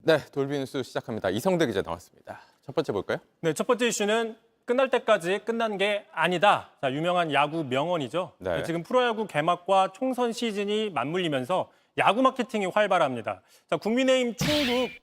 네, 돌비뉴스 시작합니다. 이성대 기자 나왔습니다. 첫 번째 볼까요? 네, 첫 번째 이슈는 끝날 때까지 끝난 게 아니다. 자, 유명한 야구 명언이죠. 네. 지금 프로야구 개막과 총선 시즌이 맞물리면서 야구 마케팅이 활발합니다. 자, 국민의힘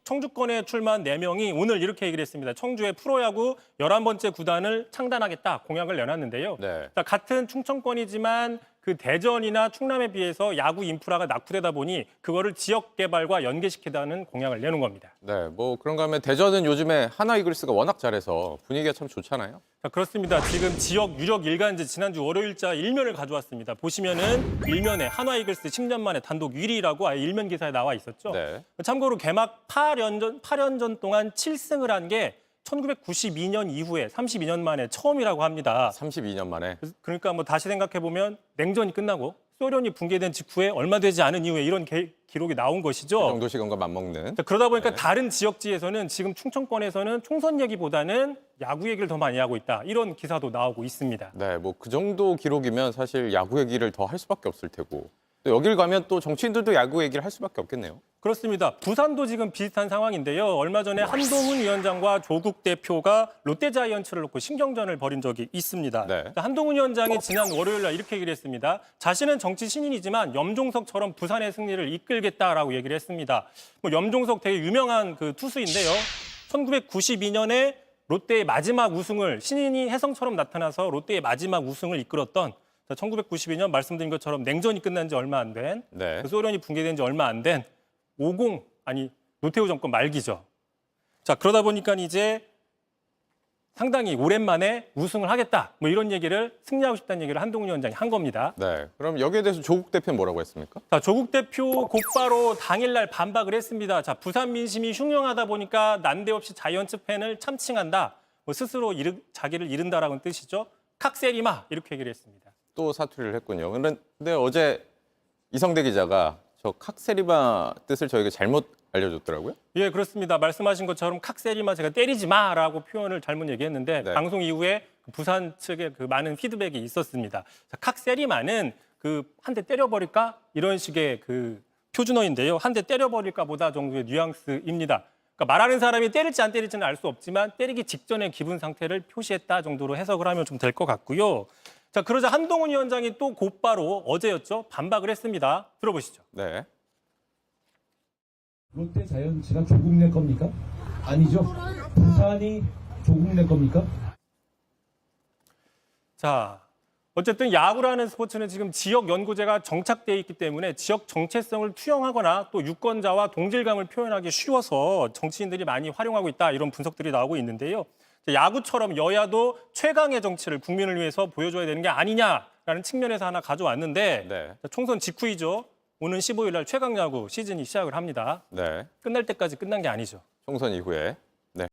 청주권에 출마한 4명이 오늘 이렇게 얘기를 했습니다. 청주의 프로야구 11번째 구단을 창단하겠다 공약을 내놨는데요. 네. 자, 같은 충청권이지만 그 대전이나 충남에 비해서 야구 인프라가 낙후되다 보니 그거를 지역 개발과 연계시키자는 공약을 내놓은 겁니다. 네, 뭐 그런가 하면 대전은 요즘에 하나 이글스가 워낙 잘해서 분위기가 참 좋잖아요. 자, 그렇습니다. 지금 지역 유력 일간지 지난주 월요일자 일면을 가져왔습니다. 보시면은 일면에 한화 이글스 10년 만에 단독 1위라고 아예 일면 기사에 나와 있었죠. 네. 참고로 개막 8년 전 동안 7승을 한 게 1992년 이후에 32년 만에 처음이라고 합니다. 32년 만에. 그러니까 뭐 다시 생각해 보면 냉전이 끝나고 소련이 붕괴된 직후에 얼마 되지 않은 이후에 이런 기록이 나온 것이죠. 그 정도 시간과 맞먹는. 자, 그러다 보니까 네. 다른 지역지에서는 지금 충청권에서는 총선 얘기보다는 야구 얘기를 더 많이 하고 있다. 이런 기사도 나오고 있습니다. 네, 뭐 그 정도 기록이면 사실 야구 얘기를 더 할 수밖에 없을 테고. 또 여길 가면 또 정치인들도 야구 얘기를 할 수밖에 없겠네요. 그렇습니다. 부산도 지금 비슷한 상황인데요. 얼마 전에 한동훈 위원장과 조국 대표가 롯데자이언츠를 놓고 신경전을 벌인 적이 있습니다. 네. 한동훈 위원장이 지난 월요일 날 이렇게 얘기를 했습니다. 자신은 정치 신인이지만 염종석처럼 부산의 승리를 이끌겠다라고 얘기를 했습니다. 뭐 염종석 되게 유명한 그 투수인데요. 1992년에 롯데의 마지막 우승을 신인이 혜성처럼 나타나서 롯데의 마지막 우승을 이끌었던 1992년 말씀드린 것처럼 냉전이 끝난 지 얼마 안 된, 네. 소련이 붕괴된 지 얼마 안 된 노태우 정권 말기죠. 자, 그러다 보니까 이제 상당히 오랜만에 우승을 하겠다. 뭐 이런 얘기를 승리하고 싶다는 얘기를 한동훈 위원장이 한 겁니다. 네. 그럼 여기에 대해서 조국 대표는 뭐라고 했습니까? 자, 조국 대표 곧바로 당일날 반박을 했습니다. 자, 부산 민심이 흉흉하다 보니까 난데없이 자이언츠 팬을 참칭한다. 뭐 스스로 자기를 잃은다라는 뜻이죠. 칵세리마 이렇게 얘기를 했습니다. 또 사투리를 했군요. 근데 어제 이성대 기자가 저 칵세리마 뜻을 저에게 잘못 알려줬더라고요. 예, 그렇습니다. 말씀하신 것처럼 칵세리마 제가 때리지 마라고 표현을 잘못 얘기했는데 네. 방송 이후에 부산 측에 그 많은 피드백이 있었습니다. 자, 칵세리마는 그 한 대 때려버릴까 이런 식의 그 표준어인데요. 한 대 때려버릴까 보다 정도의 뉘앙스입니다. 그러니까 말하는 사람이 때릴지 안 때릴지는 알 수 없지만 때리기 직전의 기분 상태를 표시했다 정도로 해석을 하면 좀 될 것 같고요. 자, 그러자 한동훈 위원장이 또 곧바로 어제였죠. 반박을 했습니다. 들어보시죠. 네. 롯데 자이언츠가 조국 내 겁니까? 아니죠. 부산이 조국 내 겁니까? 자, 어쨌든 야구라는 스포츠는 지금 지역 연고제가 정착돼 있기 때문에 지역 정체성을 투영하거나 또 유권자와 동질감을 표현하기 쉬워서 정치인들이 많이 활용하고 있다 이런 분석들이 나오고 있는데요. 야구처럼 여야도 최강의 정치를 국민을 위해서 보여줘야 되는 게 아니냐라는 측면에서 하나 가져왔는데 네. 총선 직후이죠. 오는 15일 날 최강야구 시즌이 시작을 합니다. 네. 끝날 때까지 끝난 게 아니죠. 총선 이후에. 네.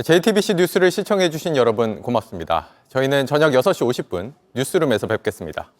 JTBC 뉴스를 시청해 주신 여러분 고맙습니다. 저희는 저녁 6시 50분 뉴스룸에서 뵙겠습니다.